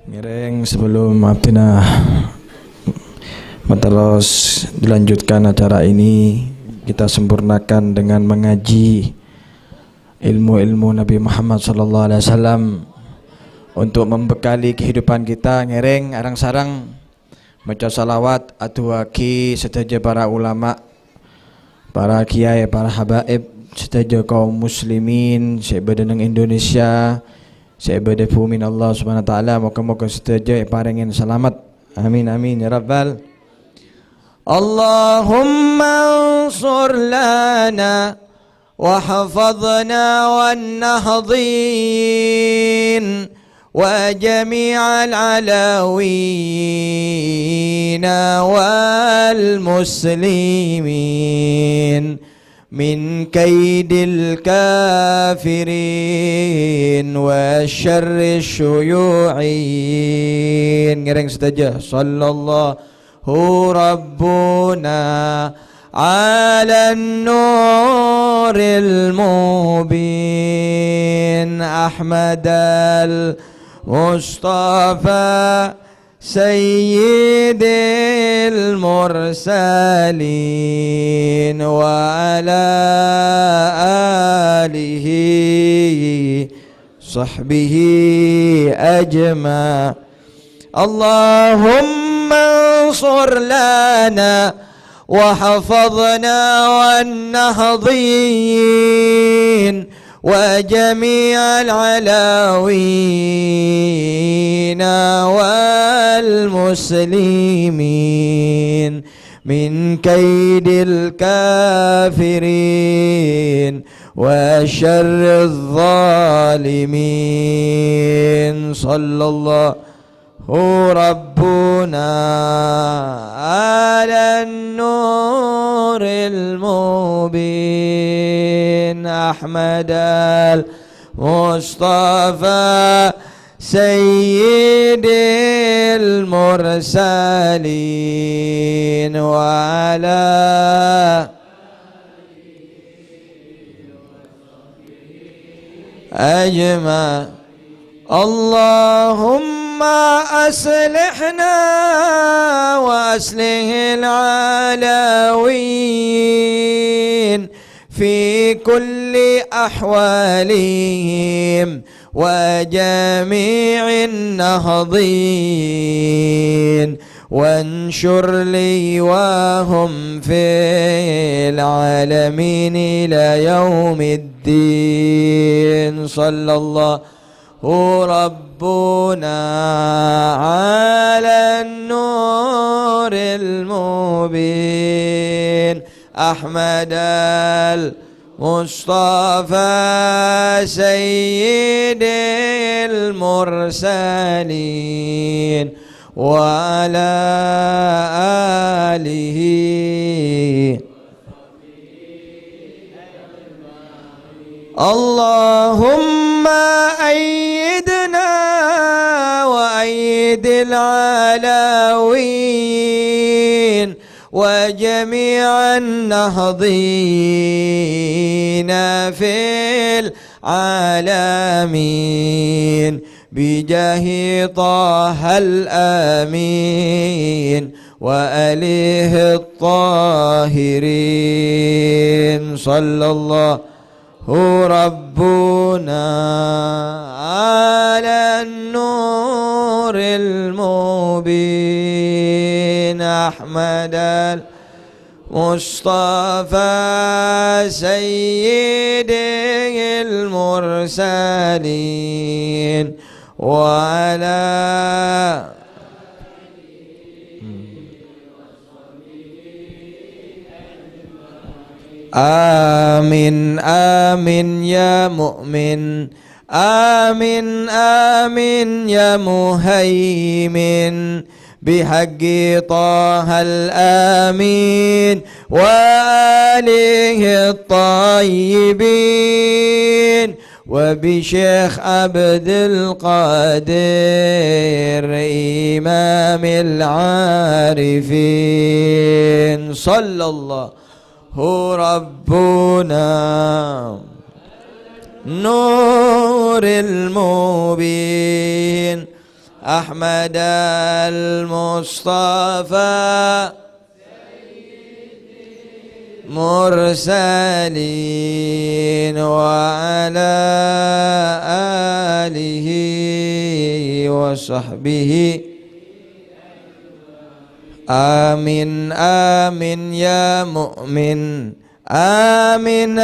Ngiring sebelum abdina terus dilanjutkan acara ini, kita sempurnakan dengan mengaji ilmu-ilmu Nabi Muhammad SAW untuk membekali kehidupan kita. Ngiring arang-sarang baca salawat atuaki sedaja para ulama, para kiai, para habaib, sedaja kaum muslimin seibada nang Indonesia, seibada bumi Allah Subhanahu wa taala, moga-moga sedaja paringin selamat. Amin amin ya rabbal. Allahumma ansur lana wa hafadhna wan nahdin wa jami'al alawin wal muslimin min kaidil kafirin wa syarri syuyu'in. Ngereng saja sallallahu rabbuna ala nuril mubin Ahmadal Mustafa sayyidil mursalin wa ala alihi sahbihi ajma. Allahumma ansur lana wa hafadhna wan nahdin wa jami'al alawin wal muslimin min kaidil kafirin wa syarriz zalimin. Sallallahu rabbuna ala nuril mubin Ahmadal Mustafa sayyidil mursalin wa ala ajma. Allahumma aslihna wa aslihil alawin fi kulli ahwalihim wa jami'in nahdin وانشر لواهم في العالمين إلى يوم الدين. صلى الله ربنا على النور المبين أحمد المصطفى سيد المرسلين وعلى آله اللهم أيدنا وأيد العلاوين وجميع النهضين في العالمين بجاه طه الآمين وآله الطاهرين. صلى الله ربنا على النور المبين أحمد المصطفى سيد المرسلين وعلى آمين آمين يا مؤمن آمين آمين يا مهيمن بحق طه الآمين وآله الطيبين وبشيخ عبد القادر إمام العارفين. صلى الله ربنا نور المبين أحمد المصطفى مرسلين وعلى آله وصحبه آمين آمين يا مؤمن آمين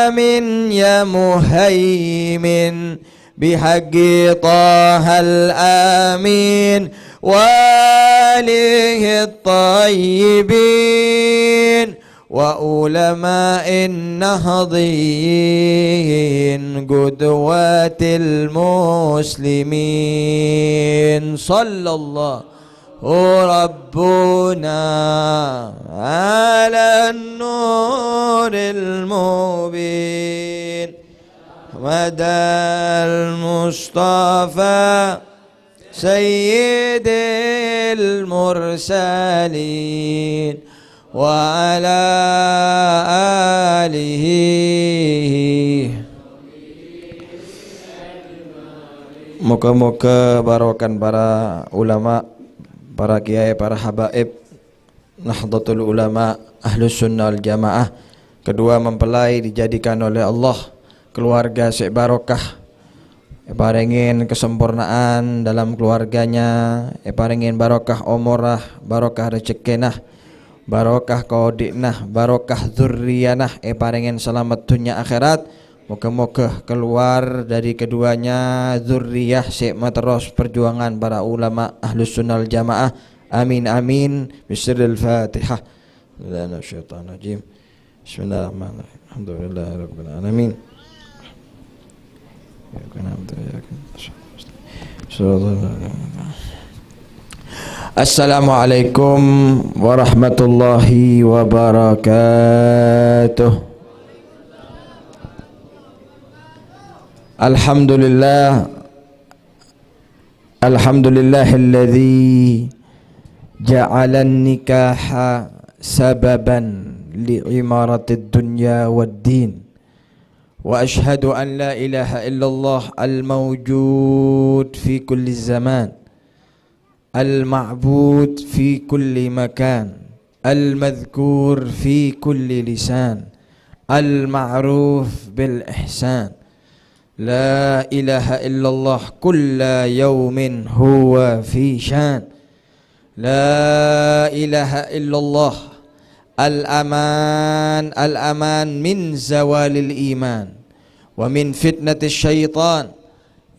آمين يا مهيمن بحق طه الآمين وآله الطيبين وعلماء النهضين قدوة المسلمين صلى الله ربنا على النور المبين مدى المصطفى سيد المرسلين وعلى آله. Moga-moga barokan para ulama, para kiai, para habaib Nahdlatul Ulama Ahlus Sunnah wal Jamaah, kedua mempelai dijadikan oleh Allah keluarga sek barokah, parengin kesempurnaan dalam keluarganya, parengin barokah umurah, barokah rezekinah, barokah qaudinah, barokah dzurriyanah, parengin selamat dunia akhirat. Moga-moga keluar dari keduanya dzurriyah sek terus perjuangan para ulama Ahlus Sunnah wal Jamaah. Amin amin. Bismillahil Fatihah. Bismillahirrahmanirrahim. Bismillahirrahmanirrahim. Alhamdulillahirabbil alamin. Assalamualaikum warahmatullahi wabarakatuh. Alhamdulillahilladzi ja'ala an-nikaha sababan li'imaratid dunya wad-din. Wa ashhadu an la ilaha illallah al-mawjud fi kulli zaman, al-ma'bud fi kulli makan, al-madhkur fi kulli lisan, al-ma'ruf bil ihsan. La ilaha illallah kulla yawmin huwa fi shan. La ilaha illallah al-aman, al-aman min zawalil iman wa min fitnati syaitan.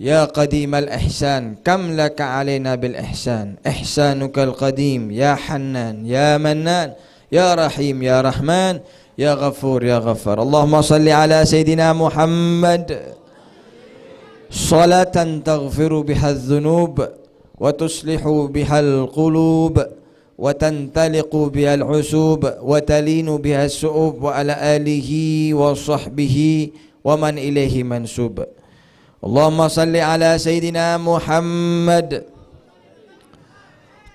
Ya qadim al-ihsan, kam laka alaina bil ihsan, ihsanuka al-qadim, ya hannan, ya mannan, ya rahim, ya rahman, ya ghafur, ya ghaffar. Allahumma salli ala Sayyidina Muhammad salatan taghfiru biha adh-dhunub wa tuslihu biha al-qulub wa tantaliqu biha al-usub wa talinu biha as-su'ub wa ala alihi wa sahbihi wa man ilaihi mansub. Allahumma salli ala Sayyidina Muhammad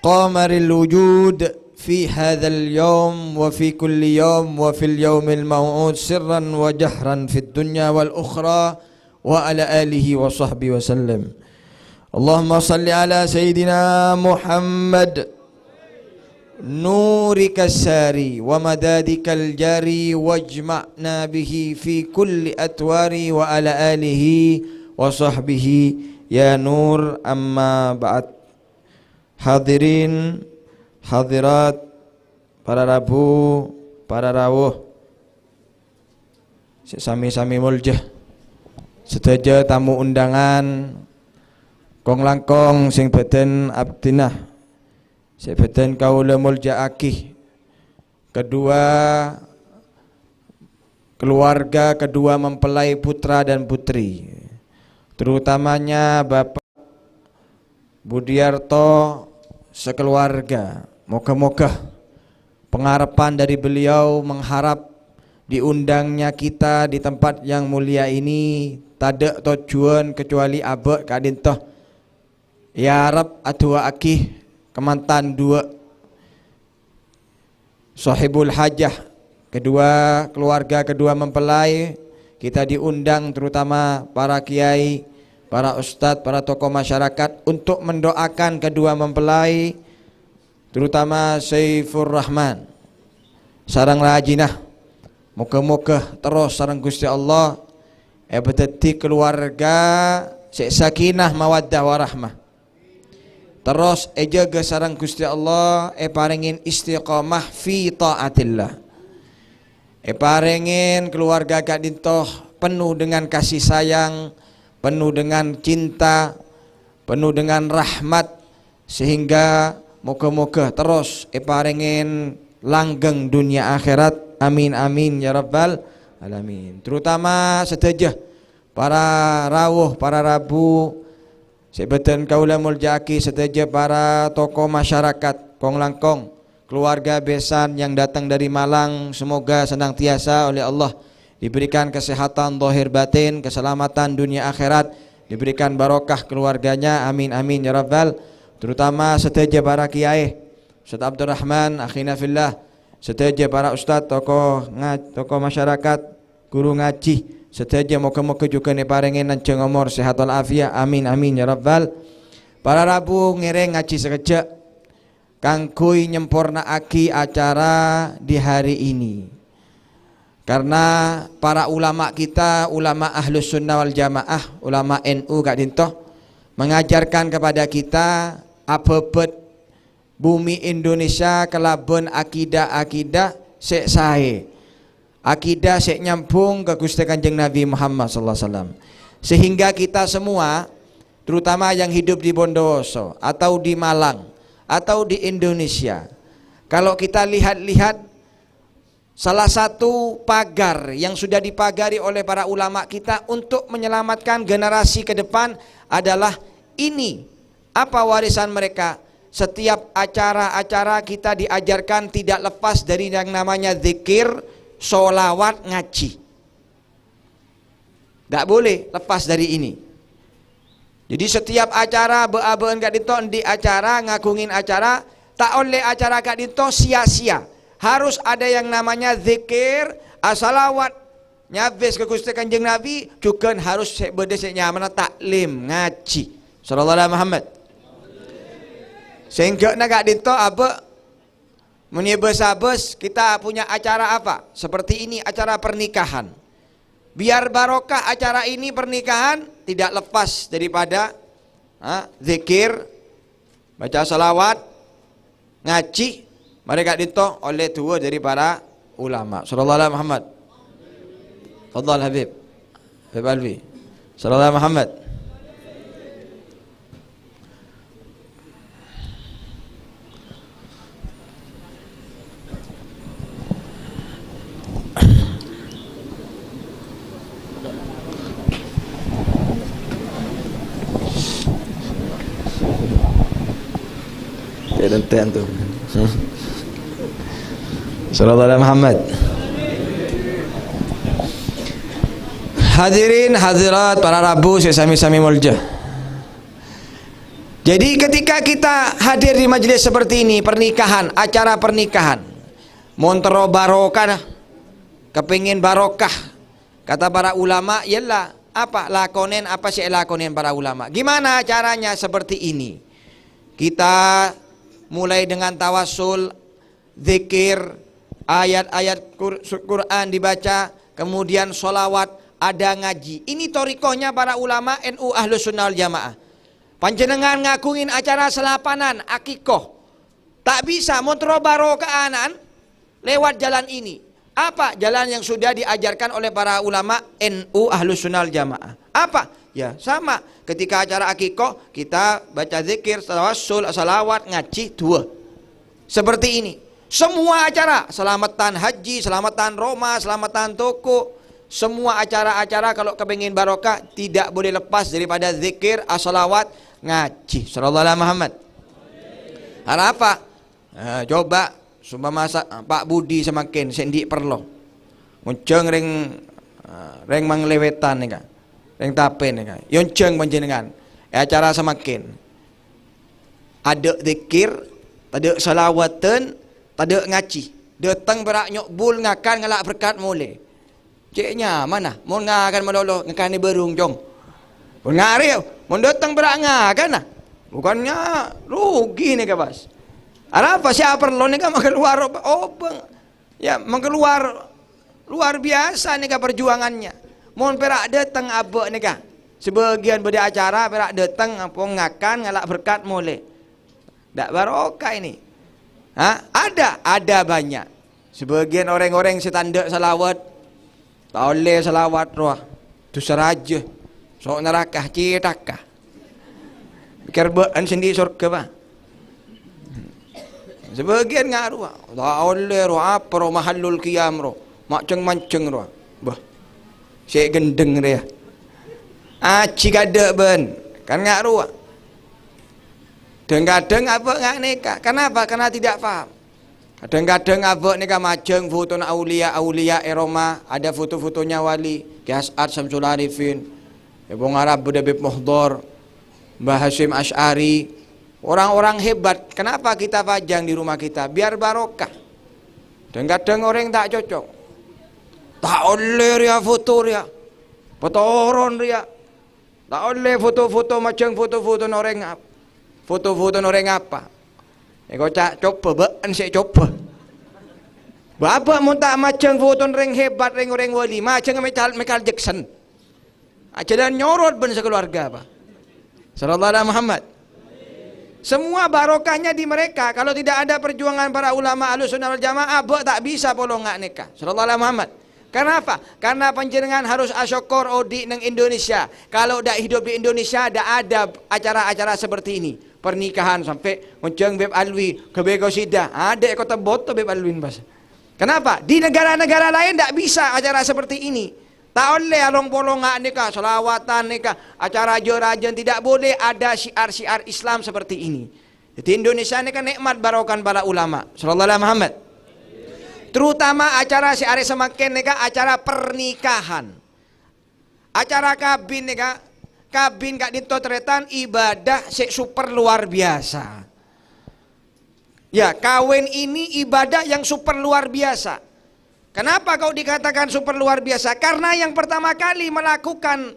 qamaril wujud fi hadzal yawm wa fi kulli yawm wa fil yawmil maw'ud sirran wa jahran fid dunya wal ukhra wa ala alihi wa sahbihi wa sallam. Allahumma salli ala Sayyidina Muhammad nurika sari wa madadikal jari wajma'na bihi fi kulli atwari wa ala alihi wa sahbihi ya nur. Amma ba'd. Hadirin hadirat, para rabu, para rawuh, sami-sami muljah, sedaya tamu undangan, kong langkong sing beten abdinah, sing beten kaula muljaakih, kedua keluarga, kedua mempelai putra dan putri, terutamanya Bapak Budiarto sekeluarga. Moga-moga pengharapan dari beliau mengharap diundangnya kita di tempat yang mulia ini tada tujuan kecuali abek kadin toh ya Rab adua akih kemantan dua sahibul hajah kedua keluarga, kedua mempelai, kita diundang terutama para kiai, para ustadz, para tokoh masyarakat untuk mendoakan kedua mempelai, terutama Saifur Rahman sarang lajinah. Moga-moga terus sarang Gusti Allah beteti keluarga sakinah mawaddah warahmah. Terus jaga sarang Gusti Allah paringin istiqamah fi taatillah. Paringin keluarga gak dintoh penuh dengan kasih sayang, penuh dengan cinta, penuh dengan rahmat, sehingga moga-moga terus paringin langgeng dunia akhirat. Amin amin ya rabbal alamin. Terutama sedejah para rawuh, para rabu, sebetan kaula muljaki, sedejah para tokoh masyarakat kong langkong, keluarga besan yang datang dari Malang, semoga senantiasa oleh Allah diberikan kesehatan zahir batin, keselamatan dunia akhirat, diberikan barokah keluarganya. Amin amin ya rabbal. Terutama sedejah para kiai, Ustaz Abdurrahman akhina fillah, sedejah para ustaz, tokoh masyarakat, guru ngaji, sedejah moga-moga juga paringin nanjeng umur sehat walafiat. Amin amin ya rabbal. Para rabu ngiring ngaji sekejap kangkui nyempurnaaki acara di hari ini, karena para ulama kita, ulama ahlus sunnah wal jamaah, ulama NU gak dintoh mengajarkan kepada kita apebet bumi Indonesia kelaben akidah-akidah sek sae, akidah sek nyambung ke Gusti Kanjeng Nabi Muhammad sallallahu alaihi wasallam, sehingga kita semua terutama yang hidup di Bondowoso atau di Malang atau di Indonesia, kalau kita lihat-lihat salah satu pagar yang sudah dipagari oleh para ulama kita untuk menyelamatkan generasi ke depan adalah ini. Apa warisan mereka? Setiap acara-acara kita diajarkan tidak lepas dari yang namanya zikir, sholawat, ngaji. Tidak boleh lepas dari ini. Jadi setiap acara beabeun gak diton di acara, ngagungin acara, tak oleh acara gak diton sia-sia. Harus ada yang namanya zikir, asalawat, nyabes ke Gusti Kanjeng Nabi, juga harus bedesnya mana taklim, ngaji. Sallallahu alaihi Muhammad. Sehingga nak dito apa menyebes-abes kita punya acara apa? Seperti ini acara pernikahan. Biar barokah acara ini pernikahan tidak lepas daripada zikir, baca salawat, ngaji. Mereka dito oleh tua dari para ulama. Sallallahu alaihi Muhammad. Fadhal Habib. Habib Alwi. Sallallahu alaihi Muhammad. Tentu tu. Sallallahu alaihi Muhammad. Hadirin hadirat para rabu sesami-sami mulja. Jadi ketika kita hadir di majelis seperti ini, pernikahan, acara pernikahan, montero barokah, kepingin barokah, kata para ulama, yalah apa lakonen, apa sih lakonen para ulama? Gimana caranya seperti ini? Kita mulai dengan tawasul, zikir, ayat-ayat Quran dibaca, kemudian sholawat, ada ngaji. Ini torikohnya para ulama NU Ahlus Sunnah wal Jamaah. Panjenengan ngagungin acara selapanan, akikoh, tak bisa montro barokaanan lewat jalan ini. Apa jalan yang sudah diajarkan oleh para ulama NU Ahlus Sunnah wal Jamaah? Apa? Ya sama, ketika acara akikoh kita baca zikir, tawassul, salawat, ngaji dua. Seperti ini. Semua acara, selamatan haji, selamatan Roma, selamatan toko, semua acara-acara kalau kepingin barokah tidak boleh lepas daripada zikir, salawat, ngaji. Sallallahu alaihi Muhammad. Apa? Coba sumpah masak Pak Budi semakin sendi perlo. Munceng ring manglewetan nih kan. Yang tapen kan, yonceng panjenengan, acara semakin ada zikir, ada salawatan, ada ngaji, Datang berak nyok bul ngakan ngalak berkat mule. Ciknya mana? Mun ngakan melolo ngakan ni berung jong. Mun ngari, mun datang berak ngakan nah. Bukannya rugi nih kabas. Apa siapa perlu nih kan keluar ya mengeluar luar biasa nih perjuangannya. Mun perak datang abek nih kah. Sebagian beda acara perak datang apa ngakan ngalak berkat mule. Dak barokah ini. Ada banyak. Sebagian orang-orang setandak salawat. Tak boleh salawat roh. Tu seraja. Sok neraka citakah. Pikir bean sendiri surga bah. Sebagian ngaruh. Tak boleh roh apa roh mahallul qiyam roh. Maceng-maceng roh. Bah. Syek gendeng dia. Aci kada ben. Kan ngaruh. Kadang-kadang abek ngak nikah. Kenapa? Karena tidak paham. Kadang-kadang abek nikah majeng foto aulia Eroma, ada foto-fotonya wali, Ki As'ad Syamsul Arifin, Ibu Arab Budabib Muhdor, Mbah Hasyim Asy'ari, orang-orang hebat. Kenapa kita pajang di rumah kita? Biar barokah. Kadang-kadang orang tak cocok. Tak oleh ria foto ria. Petoron ria. Tak oleh foto-foto macam foto-foto orang apa. Foto-foto orang apa? Eko cak coba bean saya coba. Bapa mun tak macam foto orang hebat orang wali, macam Michael Jackson. Ajaran nyorot ben sekeluarga apa? Sallallahu alaihi Muhammad. Semua barokahnya di mereka. Kalau tidak ada perjuangan para ulama Ahlussunnah wal Jamaah, tak bisa polong ngak nikah. Sallallahu alaihi Muhammad. Kenapa? Karena panjenengan harus asyukur odi nang Indonesia. Kalau dak hidup di Indonesia, dak ada acara-acara seperti ini. Pernikahan sampai menceng Beb Alwi ke Begosida. Ada kota boto Beb Alwin bahasa. Kenapa? Di negara-negara lain tak bisa acara seperti ini. Tak boleh along bolong ngak nikah, selawatan nikah, acara raja-raja tidak boleh ada syiar-syiar Islam seperti ini. Jadi Indonesia ini kan nikmat barokan para ulama. Sallallahu alaihi Muhammad. Terutama acara syiar semakin nikah, acara pernikahan. Acara kabin nikah. Kabin gak ditotretan ibadah super luar biasa. Ya, kawin ini ibadah yang super luar biasa. Kenapa kau dikatakan super luar biasa? Karena yang pertama kali melakukan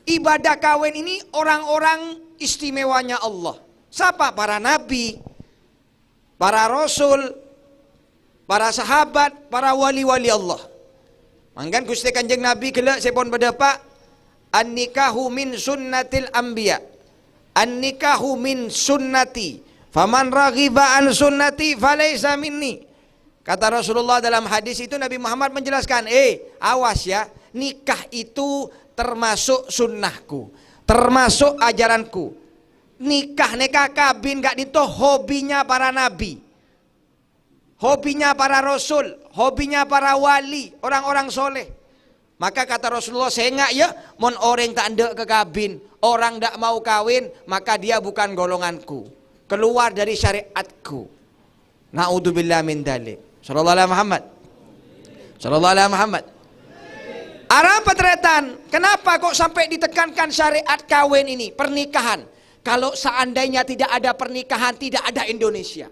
ibadah kawin ini orang-orang istimewanya Allah. Siapa? Para nabi, para rasul, para sahabat, para wali-wali Allah. Mangkan Gusti Kanjeng Nabi gelak sepon bedapa an-nikahu min sunnatil anbiya. An-nikahu min sunnati. Faman raghiba an sunnati falaysa minni. Kata Rasulullah dalam hadis itu, Nabi Muhammad menjelaskan, awas ya, nikah itu termasuk sunnahku, termasuk ajaranku. Nikah kabin gak itu hobinya para nabi, hobinya para rasul, hobinya para wali, orang-orang soleh. Maka kata Rasulullah, saya enggak ya, mon orang tak ndek ke kabin, orang tak mau kawin, maka dia bukan golonganku, keluar dari syariatku. Na'udzubillah min dzalik. Sallallahu alaihi Muhammad. Sallallahu alaihi Muhammad. Apa tretan? Kenapa kok sampai ditekankan syariat kawin ini, pernikahan? Kalau seandainya tidak ada pernikahan, tidak ada Indonesia.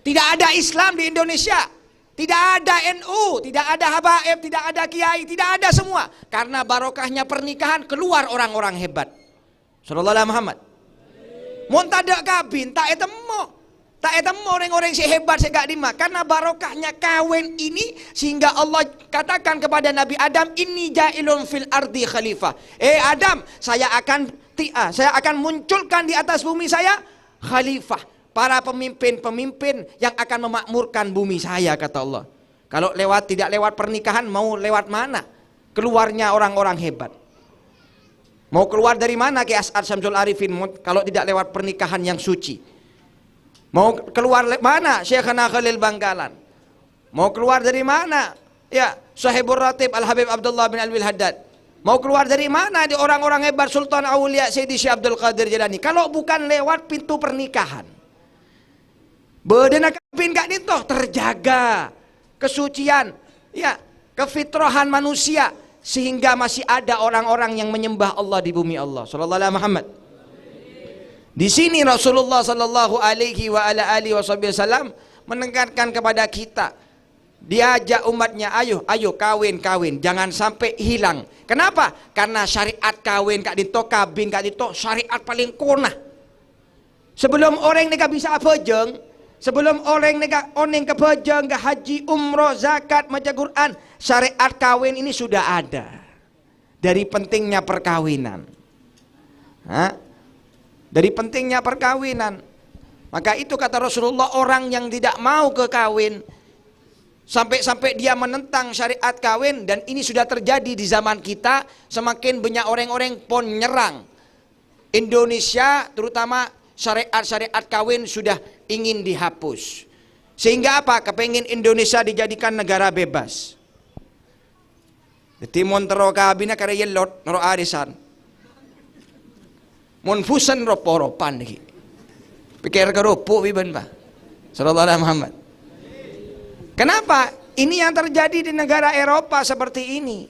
Tidak ada Islam di Indonesia. Tidak ada NU, tidak ada habaib, tidak ada kiai, tidak ada semua. Karena barokahnya pernikahan keluar orang-orang hebat. Sallallahu alaihi Muhammad. Mun tak ada kabin, tak etemu orang-orang si hebat si gak dima. Karena barokahnya kawin ini sehingga Allah katakan kepada Nabi Adam, inni ja'ilun fil ardi khalifah. Adam, saya akan munculkan di atas bumi saya khalifah. Para pemimpin-pemimpin yang akan memakmurkan bumi saya, kata Allah. Kalau tidak lewat pernikahan, mau lewat mana? Keluarnya orang-orang hebat. Mau keluar dari mana Ki As'ad Syamsul Arifin kalau tidak lewat pernikahan yang suci? Mau keluar mana Syekhana Khalil Bangkalan? Mau keluar dari mana? Ya, Sahibur Ratib Al-Habib Abdullah bin Alwi Haddad. Mau keluar dari mana di orang-orang hebat Sultan Aulia Sayyidi Syekh Abdul Qadir Jilani? Kalau bukan lewat pintu pernikahan. Bedena kabin gak itu terjaga kesucian, ya, kefitrahan manusia sehingga masih ada orang-orang yang menyembah Allah di bumi Allah. Sallallahu alaihi Muhammad. Di sini Rasulullah sallallahu alaihi wa ala alihi wasallam menekankan kepada kita diajak umatnya, ayo kawin, jangan sampai hilang. Kenapa? Karena syariat kawin kak dito, kabin kak dito, syariat paling konah. Sebelum orang nega bisa apejeng, sebelum orang nega oning kepejeng, ke haji, umroh, zakat, maca Quran, syariat kawin ini sudah ada. Dari pentingnya perkawinan. Dari pentingnya perkawinan. Maka itu kata Rasulullah, orang yang tidak mau ke kawin, sampai dia menentang syariat kawin, dan ini sudah terjadi di zaman kita. Semakin banyak orang-orang pun nyerang Indonesia, terutama syariat kawin sudah ingin dihapus. Sehingga apa? Kepengin Indonesia dijadikan negara bebas. Jadi montero kabina kare yelot noro arisan. Mon fusan ropo-ropan iki. Pikir keropo biben Pak. Sallallahu alaihi Muhammad. Kenapa? Ini yang terjadi di negara Eropa seperti ini.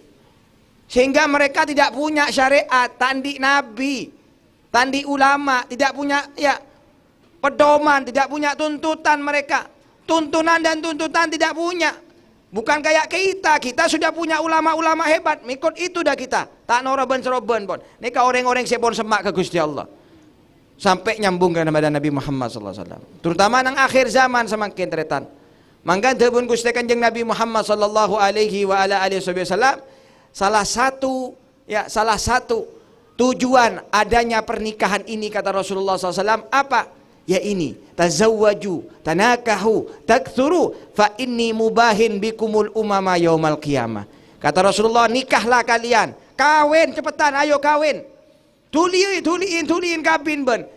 Sehingga mereka tidak punya syariat, tandi nabi, tandi ulama, tidak punya pedoman, tidak punya tuntutan mereka. Tuntunan dan tuntutan tidak punya. Bukan kayak kita sudah punya ulama-ulama hebat, mikut itu dah kita. Tak noroben-seroben pun. Nika orang-orang sepon semak ke Gusti Allah. Sampai nyambung kepada Nabi Muhammad SAW. Terutama nang akhir zaman semakin teretan. Mangga debun Gusti Kanjeng Nabi Muhammad sallallahu alaihi wa ala alihi wasallam, salah satu tujuan adanya pernikahan ini kata Rasulullah SAW apa? Ya ini, tazawwaju, tanakahu, taktsuru, fa inni mubahin bikumul umama yaumal qiyamah. Kata Rasulullah, nikahlah kalian, kawin cepetan, ayo kawin. Tuliin kabin ben.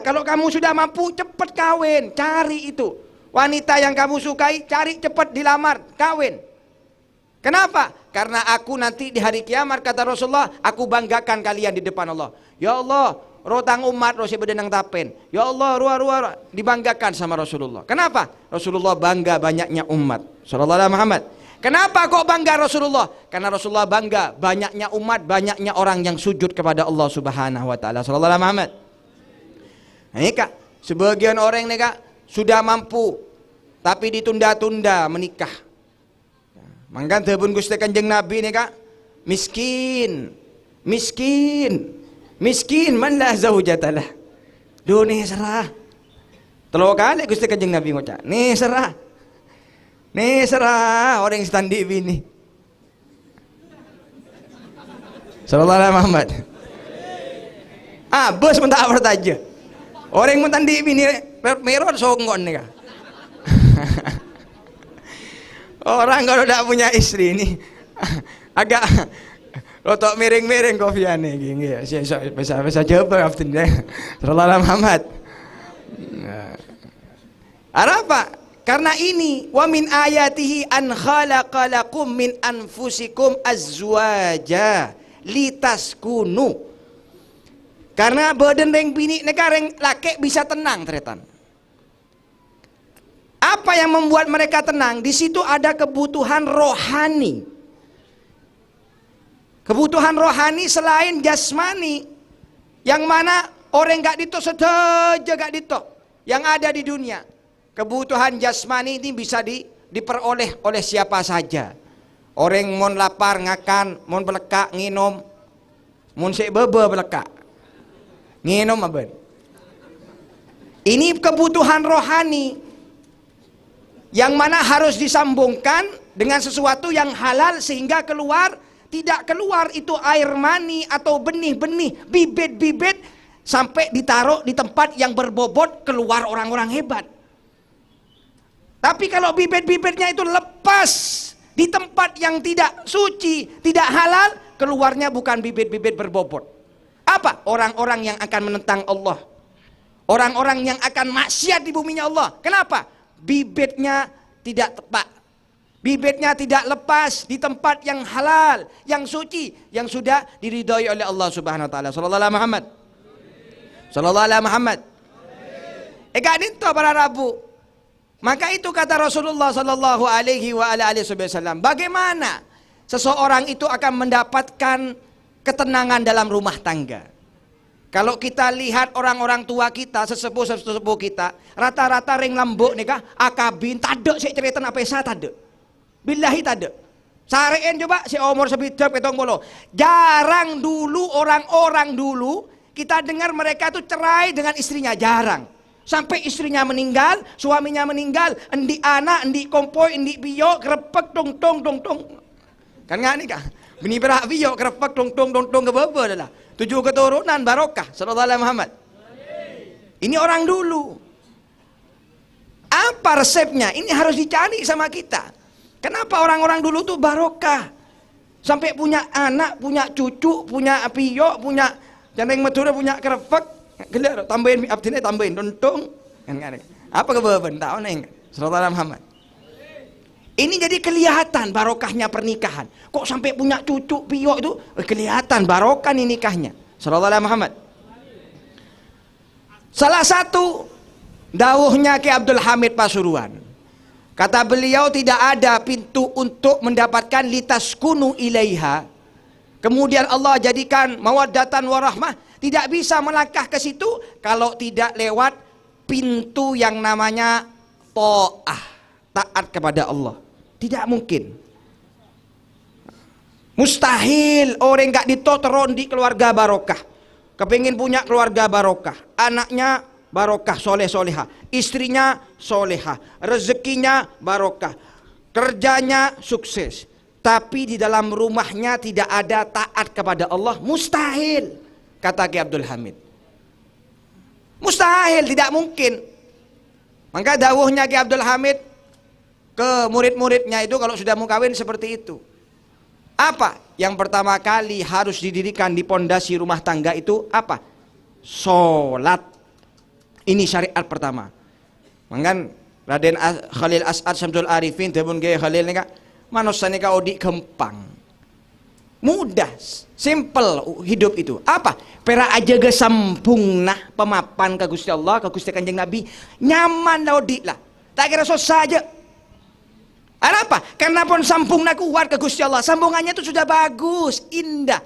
Kalau kamu sudah mampu cepet kawin, cari itu. Wanita yang kamu sukai, cari cepet dilamar, kawin. Kenapa? Karena aku nanti di hari kiamat kata Rasulullah, aku banggakan kalian di depan Allah. Ya Allah, rotang umat rosi bedenang tapen. Ya Allah, ruah dibanggakan sama Rasulullah. Kenapa? Rasulullah bangga banyaknya umat. Sallallahu alaihi Muhammad. Kenapa kok bangga Rasulullah? Karena Rasulullah bangga banyaknya umat, banyaknya orang yang sujud kepada Allah Subhanahu wa taala. Sallallahu alaihi Muhammad. Nah, ini Kak, sebagian orang nih Kak sudah mampu tapi ditunda-tunda menikah. Mangga tebun Gusti Kanjeng Nabi nih Kak, miskin man la zaujatalah. Duh nih serah. Telo kali Gusti Kanjeng Nabi ngucap, nih serah orang yang standi bini. Sallallahu alaihi Muhammad. Bos mentah bertaja. Orang yang mentandi bini merot songgon nih Kak. Orang kalau tidak punya istri ini agak rotok miring-miring kopiane gini ya. Bisa coba aftin deh. Sallallahu alaihi Muhammad. Apa? Karena ini wa min ayatihi an khalaqalakum min anfusikum azwaja litaskunu. Karena badan reng bini negareng laki bisa tenang teretan. Apa yang membuat mereka tenang? Di situ ada kebutuhan rohani. Kebutuhan rohani selain jasmani, yang mana orang gak dito saja gak dito yang ada di dunia. Kebutuhan jasmani ini bisa diperoleh oleh siapa saja. Orang mon lapar ngakan, mon belekak nginum, mon sek bebe belekak nginum aben. Ini kebutuhan rohani yang mana harus disambungkan dengan sesuatu yang halal sehingga tidak keluar itu air mani atau benih-benih, bibit-bibit sampai ditaruh di tempat yang berbobot keluar orang-orang hebat. Tapi kalau bibit-bibitnya itu lepas di tempat yang tidak suci, tidak halal, keluarnya bukan bibit-bibit berbobot. Apa? Orang-orang yang akan menentang Allah. Orang-orang yang akan maksiat di buminya Allah. Kenapa? Bibitnya tidak tepat, bibitnya tidak lepas di tempat yang halal, yang suci, yang sudah diridhoi oleh Allah Subhanahu wa taala. Sallallahu alaihi Muhammad. Sallallahu alaihi Muhammad. Dito para Rabu. Maka itu kata Rasulullah sallallahu alaihi wa ala alihi wasallam, bagaimana seseorang itu akan mendapatkan ketenangan dalam rumah tangga. Kalau kita lihat orang-orang tua kita, sesepuh kita, rata-rata ring lembuk nih kah, akabin, tadek sih cerita apa saya tadek. Billahi tak ada. Sarein coba si umur sebidap ketong bolo. Jarang dulu orang-orang dulu kita dengar mereka tuh cerai dengan istrinya, jarang. Sampai istrinya meninggal, suaminya meninggal, endi anak, endi kompoi, endi biyo, kerepek tong tong tong tong. Kan nggak nih kak? Bini berak biyo, kerepek tong tong tong tong kebaba adalah 7 keturunan barokah. Sallallahu alaihi Muhammad. Ini orang dulu. Apa resepnya? Ini harus dicari sama kita. Kenapa orang-orang dulu tuh barokah? Sampai punya anak, punya cucu, punya piyo, punya jandeng medura, punya kerepek. Gelar tambahin abdine tambahin tuntung. Kan apa kebeban tahu neng? Sallallahu alaihi Muhammad. Ini jadi kelihatan barokahnya pernikahan. Kok sampai punya cucu piyo itu kelihatan barokah nih nikahnya. Sallallahu alaihi Muhammad. Salah satu dawuhnya Ki Abdul Hamid Pasuruan. Kata beliau tidak ada pintu untuk mendapatkan litaskunu ilaiha. Kemudian Allah jadikan mawaddatan warahmah. Tidak bisa melangkah ke situ kalau tidak lewat pintu yang namanya ta'ah, taat kepada Allah. Tidak mungkin. Mustahil orang gak ditoteron di keluarga barokah. Kepingin punya keluarga barokah. Anaknya barokah, soleh soleha, istrinya soleha, rezekinya barokah, kerjanya sukses, tapi di dalam rumahnya tidak ada taat kepada Allah, mustahil, kata Ki Abdul Hamid. Mustahil, tidak mungkin. Maka dawuhnya Ki Abdul Hamid ke murid-muridnya itu kalau sudah mau kawin seperti itu. Apa yang pertama kali harus didirikan di pondasi rumah tangga itu apa? Sholat. Ini syariat pertama. Mangkan Raden Khalil As'ad Syamsul Arifin tebun ge Khalil nika manusia nika odi gampang. Mudah, simple hidup itu. Apa? Pera aja ge sampungna pemapan ka Gusti Allah, ka Gusti Kanjeng Nabi, nyaman lah odi lah. Tak kira susah aja. Apa? Karena pun sampungna kuat ke Gusti Allah, sambungannya itu sudah bagus, indah.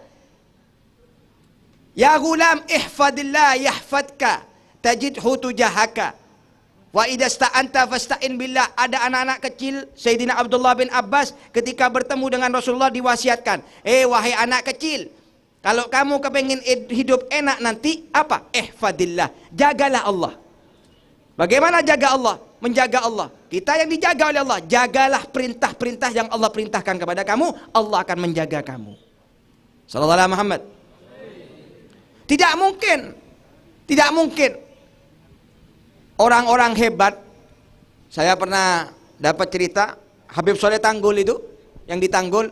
Ya gulam ihfadillah yahfadka tajidhu tujahaka wa idza sta'anta fasta'in billah. Ada anak-anak kecil Sayyidina Abdullah bin Abbas ketika bertemu dengan Rasulullah diwasiatkan, wahai anak kecil, kalau kamu kepengen hidup enak nanti apa? Ihfadillah, jagalah Allah. Bagaimana jaga Allah? Menjaga Allah. Kita yang dijaga oleh Allah. Jagalah perintah-perintah yang Allah perintahkan kepada kamu, Allah akan menjaga kamu. Sallallahu alaihi Muhammad. Tidak mungkin. Tidak mungkin. Orang-orang hebat, saya pernah dapat cerita Habib Soleh Tanggul itu, yang di Tanggul,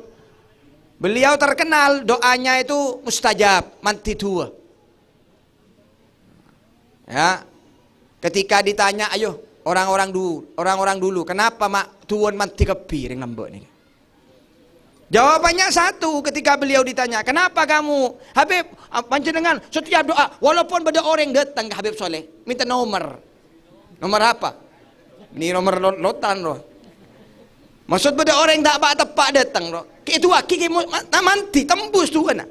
beliau terkenal doanya itu mustajab, manti tua. Ya, ketika ditanya, ayo orang-orang dulu, kenapa mak tuan manti kepi yang ngambek nih? Jawabannya satu ketika beliau ditanya, kenapa kamu Habib panjenengan setiap doa walaupun ada orang datang ke Habib Soleh minta nomor apa? Ini nomor lotan loh. Maksud pada orang tak tepat datang loh. Itu aki manti tembus tuh kan.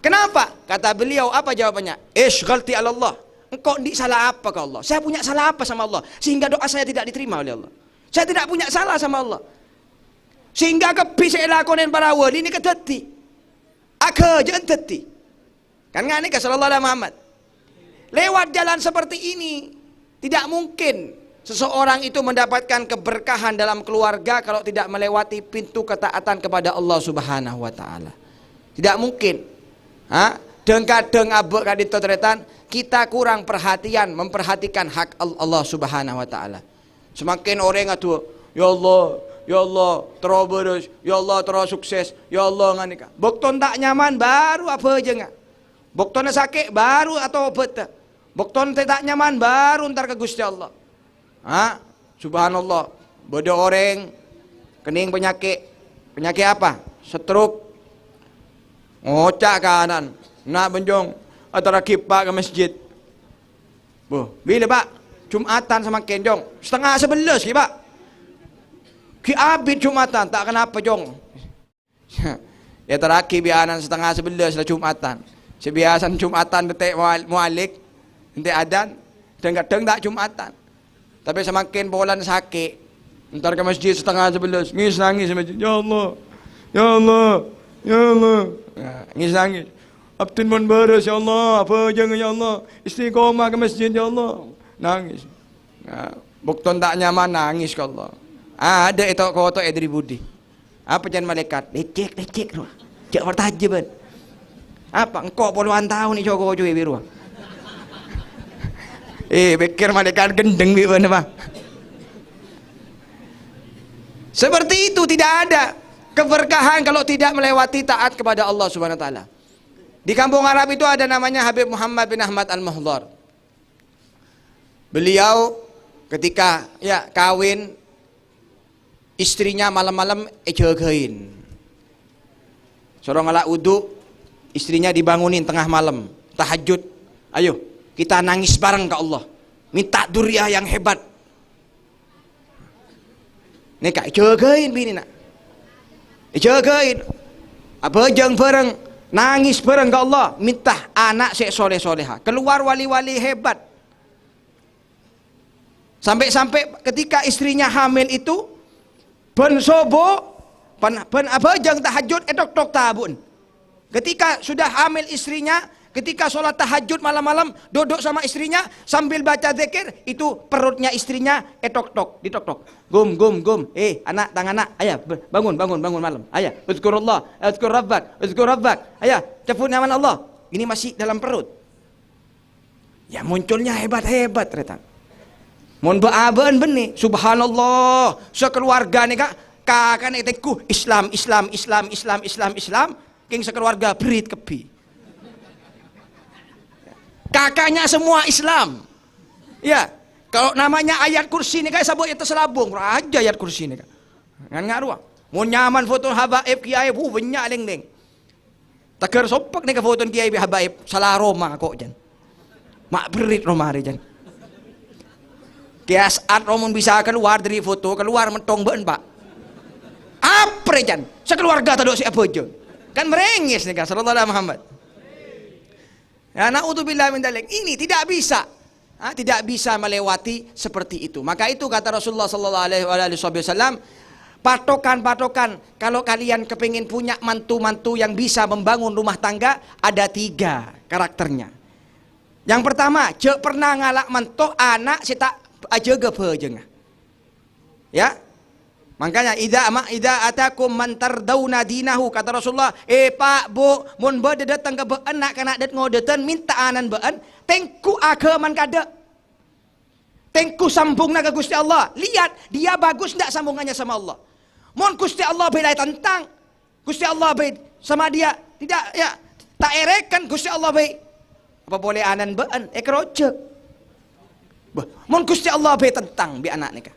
Kenapa? Kata beliau apa jawabannya? Ishghalti ala Allah. Engkau di salah apa ke Allah? Saya punya salah apa sama Allah sehingga doa saya tidak diterima oleh Allah? Saya tidak punya salah sama Allah. Sehingga kepi saya lakonin para wali ini kedeti. Aga jangan deti. Kan ngani ke sallallahu alaihi Muhammad. Lewat jalan seperti ini tidak mungkin seseorang itu mendapatkan keberkahan dalam keluarga kalau tidak melewati pintu ketaatan kepada Allah Subhanahu wa taala. Tidak mungkin. Kadang abek kadito tretan kita kurang perhatian memperhatikan hak Allah Subhanahu wa taala. Semakin orang atuh, ya Allah, terus, ya Allah terus sukses, ya Allah nganika. Bokton tak nyaman baru apa aja enggak. Bokton sakit baru atau obat. Bokton tak nyaman baru ntar ke Gusti Allah. Subhanallah. Bodoh orang kening penyakit apa? Stroke. Ngocak kanan. Nak benjong antara kipak ke masjid. Bila Pak? Jumatan sama kenjong. 10:30 ki Pak. Ki abid Jumatan tak kenapa jong. Ya terakhir bianan 10:30 lah Jumatan. Sebiasan Jumatan detik mualik. Nanti adan, kadang-kadang tak Jumatan. Tapi semakin bulan sakit, Ntar ke masjid setengah 11, ngis nangis masjid. Ya Allah, ya Allah, ya Allah. Nah, ngis nangis. Abdin mun beres ya Allah, apa jangan ya Allah. Istiqomah ke masjid ya Allah. Nangis. Nah, bukton tak nyaman nangis ke Allah. Ada itu koto Edri Budi. Apa jangan malaikat? Lecek. Cek wartajeban. Apa engkau puluhan tahun nih Joko cuy biru. Pikir malaikat gendeng biru apa? Seperti itu, tidak ada keberkahan kalau tidak melewati taat kepada Allah Subhanahu wa taala. Di kampung Arab itu ada namanya Habib Muhammad bin Ahmad Al-Muhdhar. Beliau ketika kawin, istrinya malam-malam jagain. Sorong ala wudu, istrinya dibangunin tengah malam, tahajud. Ayo, kita nangis bareng ke Allah. Minta duriah yang hebat. Nih kak, jagain bini nak. Jagain. Apa jeng bareng, nangis bareng ke Allah. Minta anak sek soleh-soleha. Keluar wali-wali hebat. Sampai-sampai ketika istrinya hamil itu, ben sobo, ben abajang tahajud edok tabun. Ketika sudah hamil istrinya, ketika sholat tahajud malam-malam, duduk sama istrinya sambil baca zikir, itu perutnya istrinya tok ditok-tok. Gum. Anak tangan anak, ayah bangun malam. Ayah, uzkurullah, uzkur rabbak. Ayah, cabut nyaman Allah. Ini masih dalam perut. Ya munculnya hebat-hebat ternyata. Mun baaban benih, subhanallah, sekeluarga nih kak. Kakak netekku Islam, king sekeluarga berit kebi. Kakaknya semua Islam. Ya, kalau namanya ayat kursi nih kayak sabuk itu selabung, raja ayat kursi nih kak. Ngan ngaruh. Mau nyaman foto habaib kiai, banyak leng. Takar sopak nih ke foto kiai habaib, salah Roma kok jan. Mak berit Roma hari jan. Kias at Romun bisa keluar dari foto, keluar mentong ben pak. Apa jan? Sekeluarga tadi si abojo. Kan merengis nih kan sallallahu alaihi Muhammad. Ya naudzubillah min dzalik. Ini tidak bisa. Tidak bisa melewati seperti itu. Maka itu kata Rasulullah sallallahu alaihi wasallam, patokan kalau kalian kepingin punya mantu-mantu yang bisa membangun rumah tangga, ada 3 karakternya. Yang pertama, cek pernah ngalak mentok anak sita aja gepejeng. Ya. Makanya idza atakum man tardawna dinahu, kata Rasulullah, pak bu mun bade datang ke beun nak kana det ngodeuten minta anan beun tengku agaman kada. Tengku sambungna ke Gusti Allah. Lihat dia bagus ndak sambungannya sama Allah. Mun Gusti Allah beda tentang Gusti Allah beda sama dia tidak ya tak erekan Gusti Allah beda. Apa boleh anan beun ekrojek. Mun Gusti Allah beda tentang bi anak nikah.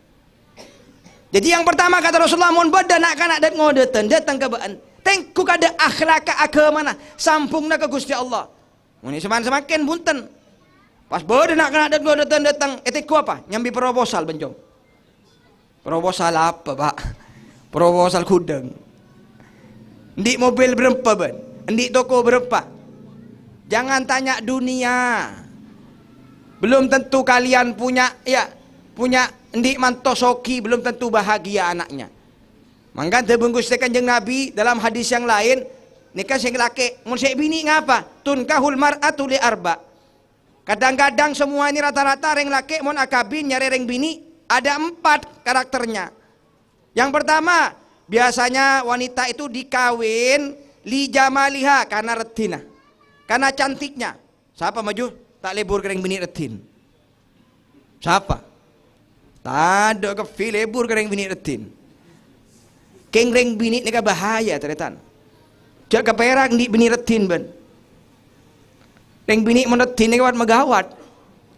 Jadi yang pertama kata Rasulullah, mun bada nak kana dat ngodeuten datang ke beun tengku kada akhlak agama sampungna ke Gusti Allah. Mun semakin bunten. Pas bada nak kana dat ngodeuten datang etiku apa? Nyambi proposal benjong. Proposal apa, Pak? Proposal kudeng. Ndi mobil berapa, Ben? Ndi toko berapa? Jangan tanya dunia. Belum tentu kalian punya ndik mantosoki, belum tentu bahagia anaknya. Mangga debungkus Kanjeng Nabi dalam hadis yang lain, nikah sing laki mun sik bini ngapa? Tunkahul mar'atu li arba. Kadang-kadang semua ini rata-rata reng laki mun akabin nyari reng bini ada 4 karakternya. Yang pertama, biasanya wanita itu dikawin li jamaliha karena retina. Karena cantiknya. Siapa maju? Tak lebur ke reng bini retin. Siapa? Tado ke filebur kereng bini retin. Keng reng bini ni bahaya ternyata. Jak ke perak di bini retin ben. Reng bini menetin ni megawat.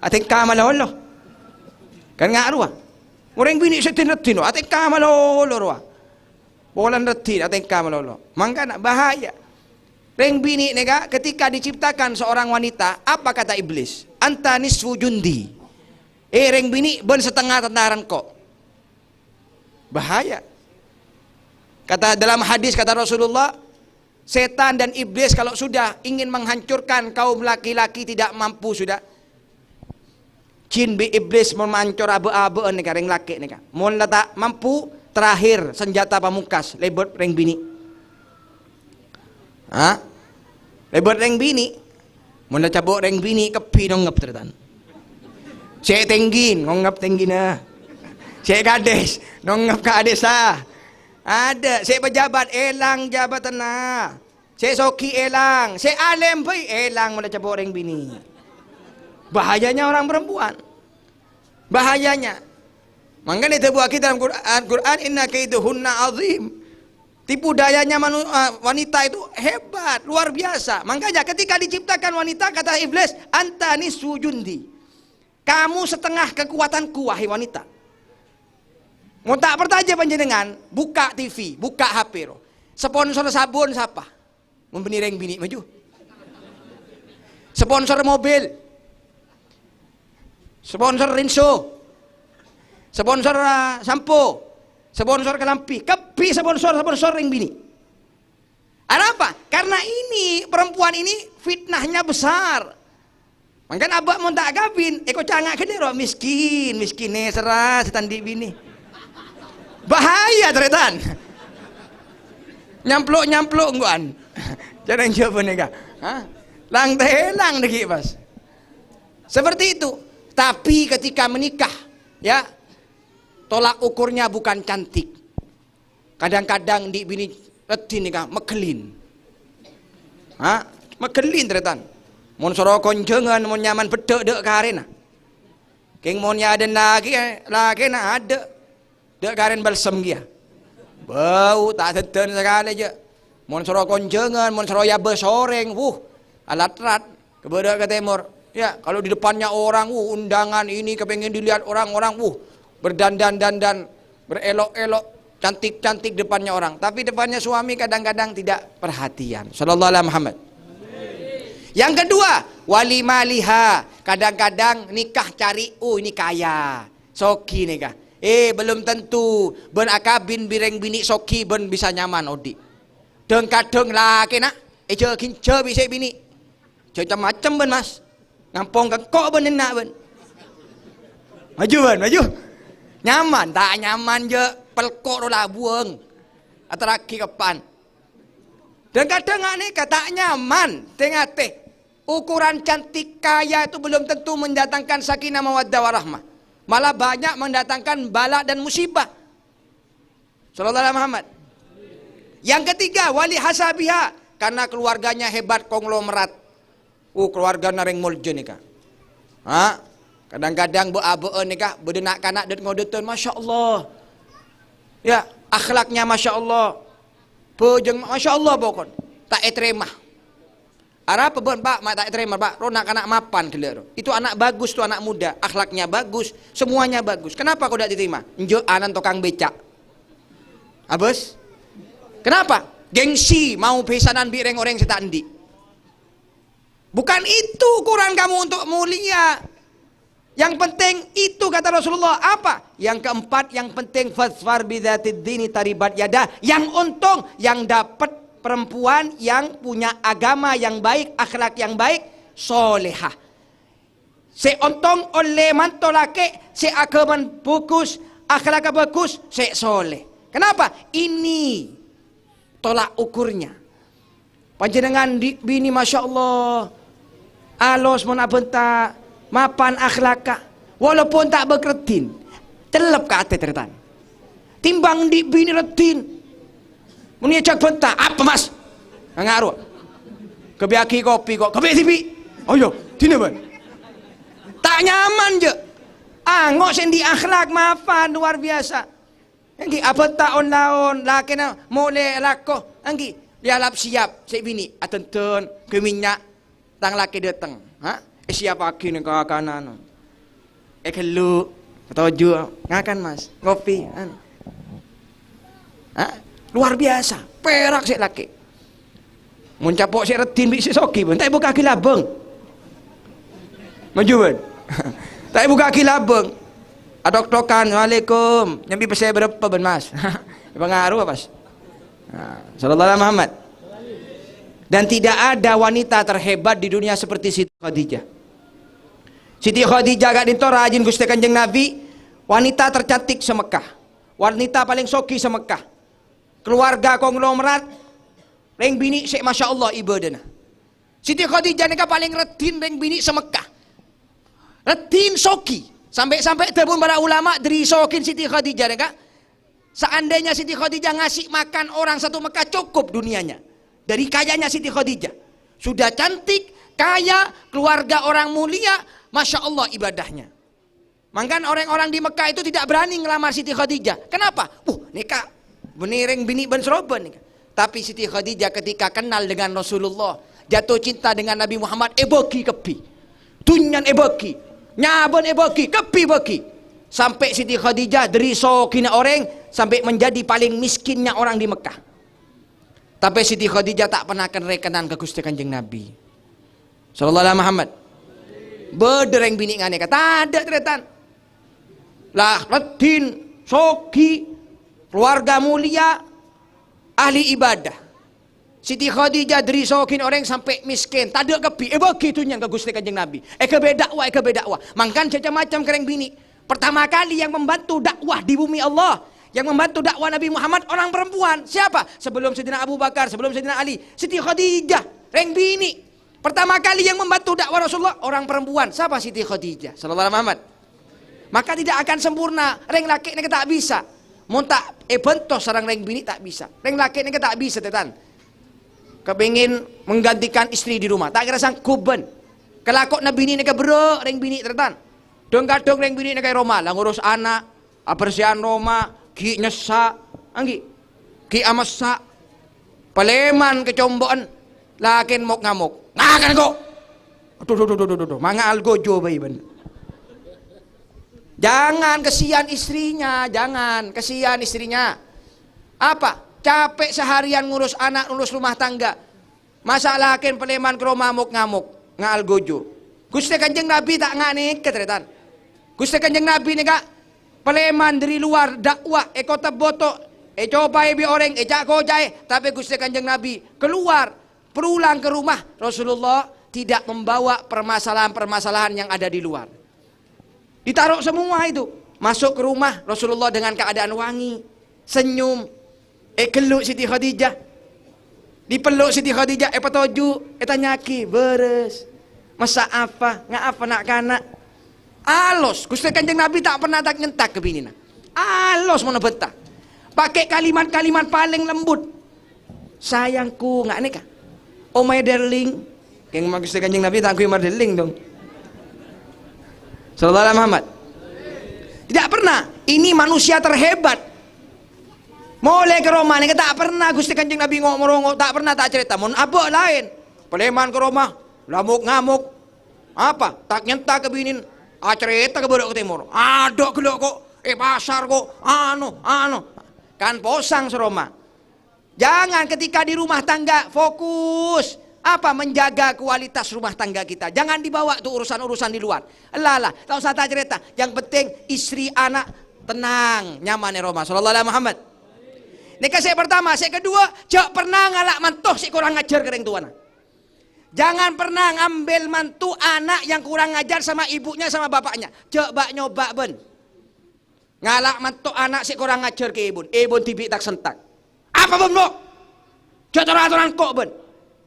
Ating kamalolo. Kan ngaruh. Orang bini setin retin lo. Ating kamalolo roa. Bolan retin ating kamalolo. Mangka nak bahaya. Reng bini ni ketika diciptakan seorang wanita, apa kata iblis? Anta nisfu jundi. Reng bini ben setengah tentaran kok. Bahaya. Kata dalam hadis kata Rasulullah, setan dan iblis kalau sudah ingin menghancurkan kaum laki-laki tidak mampu sudah. jin bi iblis memancur abe-abe ni ring laki ni kan. Mun tak mampu terakhir senjata pamungkas lebot ring bini. Ha? Lebot ring bini. Mun cabuk ring bini kepi nongep tertan. Cek tenggin, ngongep tenggin ah. Cek kades, nongep kades ah. Ada, cek pejabat elang jabatan ah. Cek soki elang, cek alem pun elang mun cabuk ring bini. Bahayanya orang perempuan. Bahayanya. Makanya dibuat kita dalam Quran inna kaiduhunna azim. Tipu dayanya wanita itu hebat, luar biasa. Makanya ketika diciptakan wanita kata iblis, antani sujundi. Kamu setengah kekuatanku wahai wanita. Mau tak pertanya panjenengan, buka TV, buka HP. Sponsor sabun siapa? Membeni ring bini maju. Sponsor mobil. Sponsor rinso. Sponsor sampo. Sponsor kelampi. Kepi sponsor ring bini. Ada apa? Karena ini perempuan ini fitnahnya besar. Makanya abak mau tak gabin, eko cangak gede roh miskin serah setandi bini. Bahaya teretan. Nyampluk nguan. Jangan jawab nega. Lang telang deki pas. Seperti itu. Tapi ketika menikah, ya tolak ukurnya bukan cantik. Kadang-kadang di bini retin nikah mekelin. Mekelin teretan. Mun soro konjengan mun nyaman bedek dek karena. King mun ya ada lagi na ada. Dek karen balsam dia. Bau tak teten sekali aja. Mun soro konjengan, mun soro ya besoreng, alat-alat kebedak ke timur. Ya, kalau di depannya orang, undangan ini kepengen dilihat orang-orang, berdandan-dandan, berelok-elok, cantik-cantik depannya orang. Tapi depannya suami kadang-kadang tidak perhatian. Sallallahu alaihi Muhammad. Yang kedua, wali maliha. Kadang-kadang nikah cari, ini kaya. Soki nikah. Belum tentu. Ben akabin bireng bini soki ben bisa nyaman odi. Deng kadeng laki nak. Kince bisa bini. Macam-macam ben mas. Ngampong kok ben enak ben. Maju. Nyaman, tak nyaman je. Pelkok lah buang. Atau laki kepan. Dan kadang ni tak nyaman. Tengah teh. Ukuran cantik kaya itu belum tentu mendatangkan sakinah mawaddah warahmah. Malah banyak mendatangkan bala dan musibah. Sallallahu alaihi Muhammad. Yang ketiga, wali hasabiha. Karena keluarganya hebat konglomerat. Keluarga naring mulje nikah. Kadang-kadang bu-abe nikah. Berdenak kanak dan ngodetan. Masya Allah. Ya, akhlaknya Masya Allah. Pejeng Masya Allah pokok. Tak terima. Arah pebon pak, mak tak terima pak. Ronak anak mapan keliru. Itu anak bagus tuh anak muda, akhlaknya bagus, semuanya bagus. Kenapa kau tidak diterima? Njo anan tukang becak. Abes? Kenapa? Gengsi mau pesanan bireng orang setandi. Bukan itu ukuran kamu untuk mulia. Yang penting itu kata Rasulullah apa? Yang keempat yang penting fasfar bidzatid dini taribat yadah. Yang untung yang dapat perempuan yang punya agama yang baik, akhlak yang baik, solehah. Se ontong oleh manto laki, se agaman bagus, akhlak bagus, se soleh. Kenapa? Ini tolak ukurnya. Panjenengan bini Masya Allah, alos menabenta, mapan akhlaka, walaupun tak berkeretin, telep ke ate teretan. Timbang di bini retin. Muni cak bentah, apa mas? Ngaruh. Kebiaki kopi kok, kebi TV. Oh yo, dini ban. Tak nyaman je. Ngok sendi akhlak maafan luar biasa. Anggi apa tahun laun, laki na mole lako. Anggi lialap siap, saya bini atenten ke minyak tang laki datang. Siap aki ni kau kanan. Kelu atau jual ngakan mas, kopi. Luar biasa, perak si laki. Muncapok si retin bik si soki pun, tak buka kilabeng. Maju pun. Tak buka kilabeng. Adok-dokan, Waalaikum. Nyambi pesai berapa ben mas? Pengaruh apa mas? Sallallahu alaihi Muhammad. Dan tidak ada wanita terhebat di dunia seperti Siti Khadijah. Siti Khadijah gak dinto rajin Gusti Kanjeng Nabi, wanita tercantik semekah, wanita paling soki semekah, keluarga konglomerat, reng bini sek masya Allah ibadana. Siti Khadijah nika paling retin reng bini semekah, retin soki, sampai terbun para ulama dari sokin Siti Khadijah nika. Seandainya Siti Khadijah ngasih makan orang satu Mekah cukup dunianya. Dari kayanya Siti Khadijah, sudah cantik, kaya, keluarga orang mulia, masya Allah ibadahnya. Mangkan orang-orang di Mekah itu tidak berani ngelamar Siti Khadijah. Kenapa? Nikah benireng bini ben seroban nikah. Tapi Siti Khadijah ketika kenal dengan Rasulullah, jatuh cinta dengan Nabi Muhammad, eboki kepi, tunyan eboki, nyaben eboki, kepi beki. Sampai Siti Khadijah dari sokina orang sampai menjadi paling miskinnya orang di Mekah. Tapi Siti Khadijah tak pernah rekenan ke Gusti Kanjeng Nabi sallallahu alaihi Muhammad. Bedereng bini ngane kata ada tretan. Lah retin, soki, keluarga mulia, ahli ibadah. Siti Khadijah dari sokin orang sampai miskin, tak ada kepi. Begitu yang ke Gusti Kanjeng Nabi. Kebe dakwah. Mangkan macam-macam kereng bini. Pertama kali yang membantu dakwah di bumi Allah, yang membantu dakwah Nabi Muhammad orang perempuan. Siapa? Sebelum Sayyidina Abu Bakar, sebelum Sayyidina Ali, Siti Khadijah, reng bini. Pertama kali yang membantu dakwah Rasulullah orang perempuan. Siapa? Siti Khadijah sallallahu alaihi Muhammad. Maka tidak akan sempurna. Reng laki ini tak bisa. Mau tak bentos sarang reng bini tak bisa. Reng laki ini tak bisa tetan. Kepingin menggantikan istri di rumah, tak kira sanggup ben. Kelakok Nabi ini bro reng bini tetan. Dong-kadong reng bini ini kayak Roma, lah ngurus anak, apersian Roma. Ki nyesa, anggi, ki amasa, paleman kecomboan, lakin mok ngamuk, ngakan kok, tuh, mangal gojo bayi ben. Jangan kesian istrinya, jangan kesian istrinya. Apa? Capek seharian ngurus anak, ngurus rumah tangga. Masa lakin paleman ke rumah mok ngamuk, ngal gojo. Gusti Kanjeng Nabi tak ngane ketretan. Gusti Kanjeng Nabi nih kak. Peleman dari luar dakwah kota boto coba bi orang jako jai, tapi Gusti Kanjeng Nabi keluar pulang ke rumah Rasulullah tidak membawa permasalahan-permasalahan yang ada di luar, ditaruh semua itu masuk ke rumah Rasulullah dengan keadaan wangi, senyum, geluk Siti Khadijah, dipeluk Siti Khadijah, petoju, tanyaki beres, masa apa nak kanak. Alos, Gusti Kanjeng Nabi tak pernah tak nyentak ke bini. Alos mana betah. Pakai kalimat-kalimat paling lembut. Sayangku, nggak nikah. Oh my darling. Yang Gusti Kanjeng Nabi tak my darling dong. Sallallahu alaihi Muhammad. Tidak pernah. Ini manusia terhebat. Mulai ke Roma nih tak pernah Gusti Kanjeng Nabi ngomong tak pernah tak cerita. Mun abok lain. Peleman ke Roma, lamuk ngamuk. Apa? Tak nyentak ke bini. Cerita ke bodok ke timur, adok gelok kok, pasar kok, kan posang seroma. Jangan ketika di rumah tangga fokus apa menjaga kualitas rumah tangga kita. Jangan dibawa tuh urusan-urusan di luar. Lah, tak usah tak cerita. Yang penting istri anak tenang, nyaman ya Roma. Sallallahu alaihi Muhammad. Nikah saya pertama, saya kedua, jangan pernah ngalak mantoh si kurang ngajar kereng tuana. Jangan pernah ngambil mantu anak yang kurang ngajar sama ibunya sama bapaknya. Coba nyoba ben. Ngalak mantu anak si kurang ngajar ke ibu. Ibu tibik tak sentak. Apa ben lo? Aturan kok ben.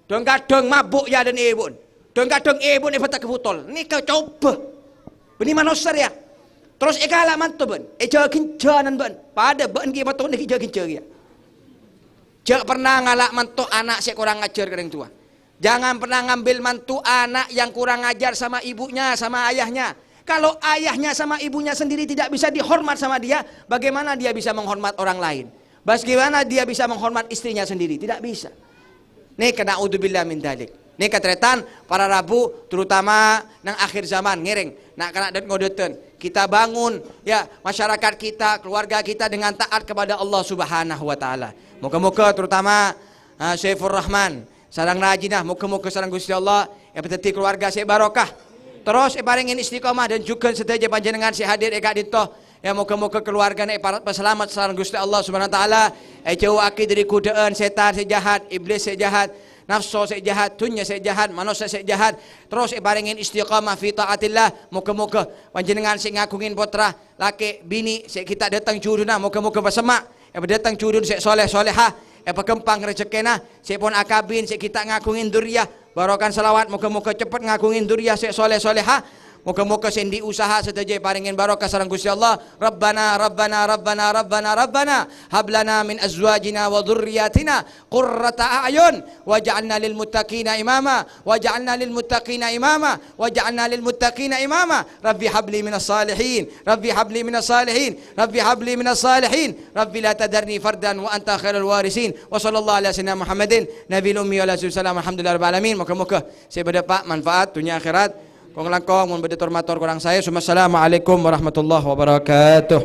Dong kadang mabuk ya dan ibu. Dong kadang ibu ni tak kebutol. Ni kau coba. Beni manusia ya. Terus ngalak mantu ben. Jagin jalan ben. Pada ben ki betul ni jagin ya. Jangan pernah ngalak mantu anak si kurang ngajar ke orang tua. Jangan pernah ngambil mantu anak yang kurang ajar sama ibunya, sama ayahnya. Kalau ayahnya sama ibunya sendiri tidak bisa dihormat sama dia, bagaimana dia bisa menghormat orang lain? Bagaimana dia bisa menghormat istrinya sendiri? Tidak bisa. Nih kena udzubillah min dalik. Nih katretan para Rabu terutama nang akhir zaman ngiring. Nak kena dan ngodoten. Kita bangun ya masyarakat kita, keluarga kita dengan taat kepada Allah Subhanahu wa taala. Moga-moga terutama Syaifur Rahman sarang rajinah, muka-muka sarang Gusti Allah yang berarti keluarga saya barokah. Terus paringin istiqomah dan juga sedaya panjenengan si hadir eka dito. Ya muka-muka keluarga nek para selamat sarang Gusti Allah Subhanahu wa taala. Jauh aki dari godaan setan sejahat, iblis sejahat. nafsu sik jahat, dunya sik jahat, manusia sik jahat. Terus paringin istiqamah fi taatillah. Muga-muga panjenengan sik ngagungin putra, laki, bini sik kita datang juruna, muga-muga bersemak. Datang jurun sik soleh solehah, berkembang rezekina, sik pun akabin sik kita ngagungin duriyah. Barokan salawat, muga-muga cepat ngagungin duriyah sik soleh solehah. Moga-moga sendi usaha sedaya paringin barokah sareng Gusti Allah. Rabbana Rabbana Rabbana Rabbana Rabbana hab lana min azwajina wa dhurriyyatina qurrata a'yun waj'alna lil muttaqina imama waj'alna lil muttaqina imama waj'alna lil muttaqina imama. Rabbi habli minas salihin, Rabbi habli minas salihin, Rabbi habli minas salihin, Rabbi la tadarni fardan wa anta khairul warisin. Wa sallallahu ala sayyidina Muhammadin nabiyil ummi wa ala alihi wasallam. Alhamdulillah rabbil alamin. Moga-moga saya berdapat manfaat dunia akhirat. Kong langkong mun bade tormator kurang saya. Assalamualaikum warahmatullahi wabarakatuh.